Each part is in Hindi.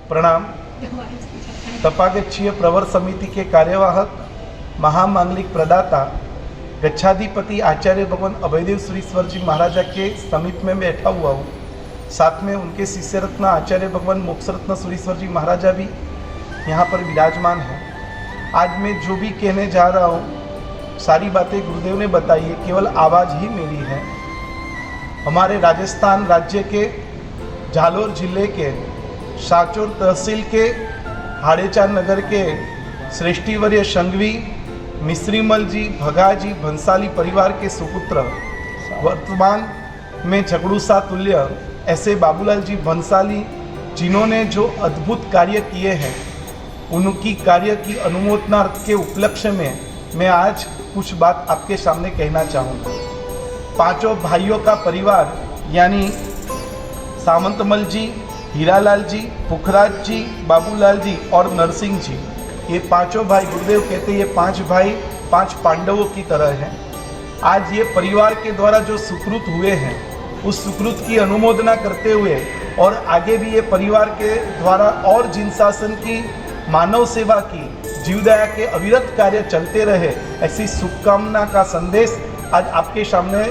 प्रणाम। तपागच्छीय प्रवर समिति के कार्यवाहक महामांगलिक प्रदाता गच्छाधिपति आचार्य भगवान अभयदेव सुरीश्वर जी महाराजा के समीप में बैठा हुआ हूँ। साथ में उनके शिष्य रत्न आचार्य भगवान मोक्ष रत्न सुरीश्वर जी महाराजा भी यहाँ पर विराजमान हैं। आज मैं जो भी कहने जा रहा हूँ सारी बातें गुरुदेव ने बताई है, केवल आवाज़ ही मेरी है। हमारे राजस्थान राज्य के जालोर जिले के साचोर तहसील के हाड़ेचा नगर के श्रेष्ठीवर्य संघवी मिश्रीमल जी भगा जी भंसाली परिवार के सुपुत्र, वर्तमान में झगड़ूसा तुल्य ऐसे बाबूलाल जी भंसाली, जिन्होंने जो अद्भुत कार्य किए हैं, उनकी कार्य की अनुमोदनार्थ के उपलक्ष्य में मैं आज कुछ बात आपके सामने कहना चाहूँगा। पांचों भाइयों का परिवार यानी सामंतमल जी, हीरालाल जी, पुखराज जी, बाबूलाल जी और नरसिंह जी, ये पांचों भाई, गुरुदेव कहते हैं ये 5 भाई 5 पांडवों की तरह हैं। आज ये परिवार के द्वारा जो सुकृत हुए हैं उस सुकृत की अनुमोदना करते हुए और आगे भी ये परिवार के द्वारा और जिन शासन की मानव सेवा की, जीवदया के अविरत कार्य चलते रहे, ऐसी शुभकामना का संदेश आज आपके सामने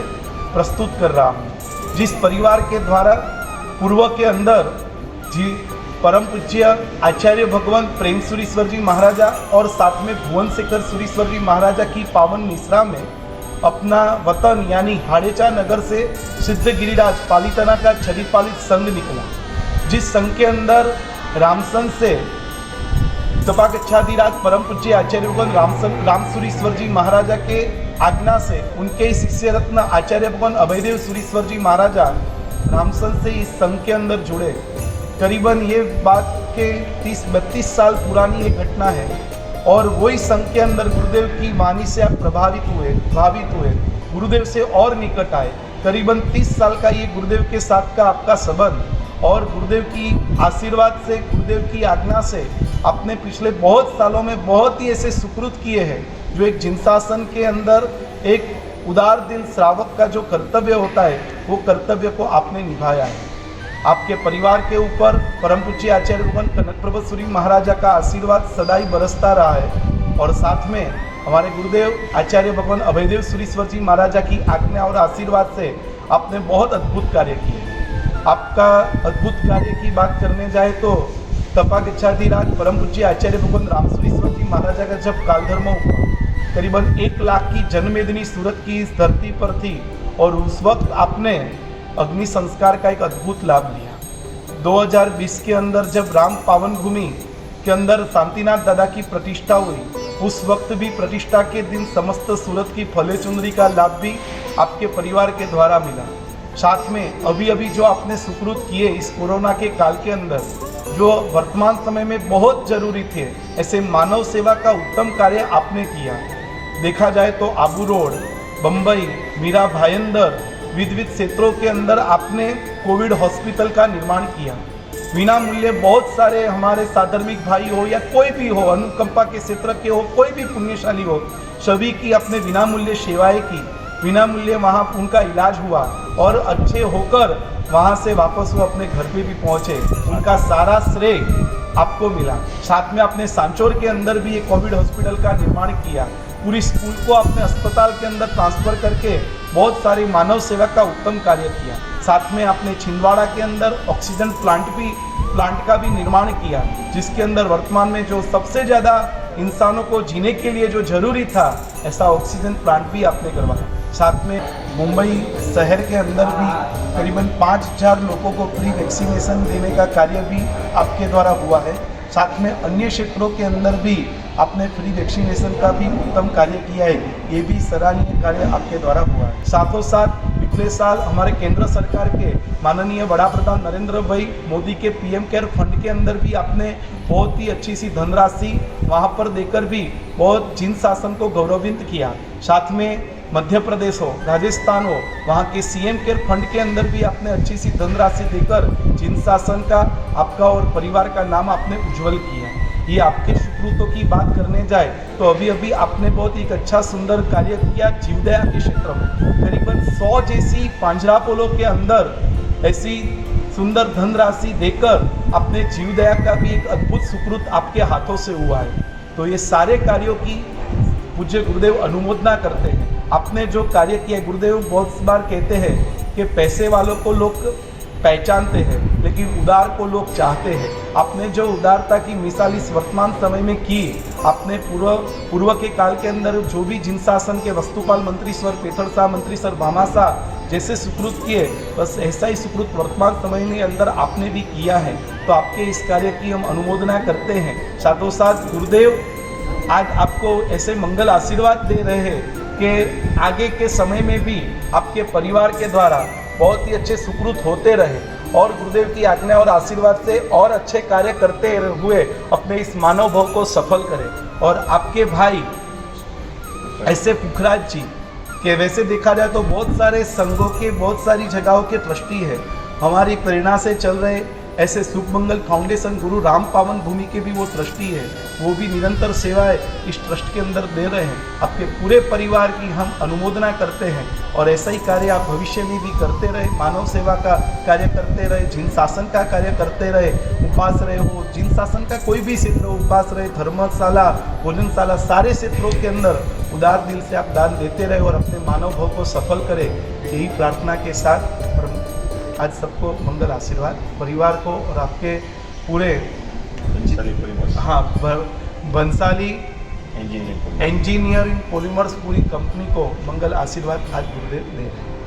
प्रस्तुत कर रहा हूँ। जिस परिवार के द्वारा पूर्व के अंदर जी परम पूज्य आचार्य भगवान प्रेम सुरीश्वर जी महाराजा और साथ में भुवन शेखर सुरीश्वर जी महाराजा की पावन निसरा में अपना वतन यानी हाड़ेचा नगर से सिद्ध गिरिराज पालितना का छड़ी पालित संघ निकला, जिस संघ के अंदर रामसन से तपागच्छाधिराज परम पूज्य आचार्य भगवान राम सुरीश्वर जी महाराजा के आज्ञा से उनके शिष्य रत्न आचार्य भगवान अभयदेव सुरीश्वर जी महाराजा रामसन से इस संघ के अंदर जुड़े। करीबन ये बात के 30-32 साल पुरानी एक घटना है और वही संघ के अंदर गुरुदेव की वाणी से आप प्रभावित हुए, गुरुदेव से और निकट आए। करीबन 30 साल का ये गुरुदेव के साथ का आपका संबंध और गुरुदेव की आशीर्वाद से, गुरुदेव की आज्ञा से आपने पिछले बहुत सालों में बहुत ही ऐसे सुकृत किए हैं जो एक जिनशासन के अंदर एक उदार दिल श्रावक का जो कर्तव्य होता है वो कर्तव्य को आपने निभाया है। आपके परिवार के ऊपर परम पूज्य आचार्य भगवान कनकप्रभ सूरी महाराजा का आशीर्वाद सदा ही बरसता रहा है और साथ में हमारे गुरुदेव आचार्य भगवान अभयदेव सुरीश्वर जी महाराजा की आज्ञा और आशीर्वाद से आपने बहुत अद्भुत कार्य किए। आपका अद्भुत कार्य की बात करने जाए तो तपागच्छाधिराज परम पूज्य आचार्य भगवान राम सुरीश्वर जी महाराजा का जब कालधर्म हुआ, करीबन 1 लाख की जनमेदिनी सूरत की इस धरती पर थी और उस वक्त आपने अग्नि संस्कार का एक अद्भुत लाभ लिया। 2020 के अंदर जब राम पावन भूमि के अंदर शांतिनाथ दादा की प्रतिष्ठा हुई, उस वक्त भी प्रतिष्ठा के दिन समस्त सूरत की फले चुनरी का लाभ भी आपके परिवार के द्वारा मिला। साथ में अभी जो आपने सुकृत किए इस कोरोना के काल के अंदर, जो वर्तमान समय में बहुत जरूरी थे, ऐसे मानव सेवा का उत्तम कार्य आपने किया। देखा जाए तो आबू रोड, बम्बई, मीरा भाईंदर, विविध क्षेत्रों के अंदर आपने कोविड हॉस्पिटल का निर्माण किया। बिना मूल्य बहुत सारे हमारे साधर्मिक भाई हो या कोई भी हो, अनुकंपा के क्षेत्र के हो, कोई भी पुण्यशाली हो, सभी की अपने बिना मूल्य सेवाएं की, बिना मूल्य वहाँ उनका इलाज हुआ और अच्छे होकर वहाँ से वापस वो अपने घर पे भी पहुँचे। उनका सारा श्रेय आपको मिला। साथ में आपने सांचौर के अंदर भी एक कोविड हॉस्पिटल का निर्माण किया। पूरी स्कूल को आपने अस्पताल के अंदर ट्रांसफ़र करके बहुत सारी मानव सेवा का उत्तम कार्य किया। साथ में आपने छिंदवाड़ा के अंदर ऑक्सीजन प्लांट का भी निर्माण किया, जिसके अंदर वर्तमान में जो सबसे ज़्यादा इंसानों को जीने के लिए जो जरूरी था, ऐसा ऑक्सीजन प्लांट भी आपने करवाया। साथ में मुंबई शहर के अंदर भी करीबन 5000 लोगों को फ्री वैक्सीनेशन देने का कार्य भी आपके द्वारा हुआ है। साथ में अन्य क्षेत्रों के अंदर भी आपने फ्री वैक्सीनेशन का भी उत्तम कार्य किया है, ये भी सराहनीय कार्य आपके द्वारा हुआ है। साथों साथ पिछले साल हमारे केंद्र सरकार के माननीय बड़ा प्रधान नरेंद्र भाई मोदी के पीएम केयर फंड के अंदर भी आपने बहुत ही अच्छी सी धनराशि वहाँ पर देकर भी बहुत जिन शासन को गौरवान्वित किया। साथ में मध्य प्रदेश हो, राजस्थान हो, वहाँ के सीएम केयर फंड के अंदर भी आपने अच्छी सी धनराशि देकर जिन शासन का, आपका और परिवार का नाम आपने उज्जवल किया। ये आपके सुकृतों की बात करने जाए तो अभी आपने बहुत एक अच्छा सुंदर कार्य किया जीवदया के क्षेत्र में। करीबन 100 जैसी पांजरापोलों के अंदर ऐसी सुंदर धनराशि देकर अपने जीवदया का भी एक अद्भुत सुकृत आपके हाथों से हुआ है। तो ये सारे कार्यों की पूज्य गुरुदेव अनुमोदना करते हैं। आपने जो कार्य किया, गुरुदेव बहुत बार कहते हैं कि पैसे वालों को लोग पहचानते हैं लेकिन उदार को लोग चाहते हैं। आपने जो उदारता की मिसाल इस वर्तमान समय में की, आपने पूर्व के काल के अंदर जो भी जिन शासन के वस्तुपाल मंत्री स्वर पेथड़ शाह मंत्री सर भामा शाह जैसे सुकृत किए, बस ऐसा ही सुकृत वर्तमान समय में अंदर आपने भी किया है। तो आपके इस कार्य की हम अनुमोदना करते हैं। साथों साथ गुरुदेव आज आपको ऐसे मंगल आशीर्वाद दे रहे हैं कि आगे के समय में भी आपके परिवार के द्वारा बहुत ही अच्छे सुकृत होते रहे और गुरुदेव की आज्ञा और आशीर्वाद से और अच्छे कार्य करते हुए अपने इस मानव भाव को सफल करें। और आपके भाई ऐसे पुखराज जी के वैसे देखा जाए तो बहुत सारे संघों के बहुत सारी जगहों के ट्रस्टी है, हमारी प्रेरणा से चल रहे ऐसे सुख मंगल फाउंडेशन गुरु राम पावन भूमि के भी वो ट्रस्टी है, वो भी निरंतर सेवाएं इस ट्रस्ट के अंदर दे रहे हैं। आपके पूरे परिवार की हम अनुमोदना करते हैं और ऐसा ही कार्य आप भविष्य में भी करते रहे, मानव सेवा का कार्य करते रहे, जिन शासन का कार्य करते रहे, उपास रहे हो जिन शासन का कोई भी क्षेत्र हो, उपास रहे, धर्मशाला, भोजनशाला, सारे क्षेत्रों के अंदर उदार दिल से आप दान देते रहे और अपने मानव भाव को सफल करें, यही प्रार्थना के साथ आज सबको मंगल आशीर्वाद, परिवार को और आपके पूरे बंसाली इंजीनियरिंग पॉलीमर्स पूरी कंपनी को मंगल आशीर्वाद आज गुरुदेव दे रहे हैं।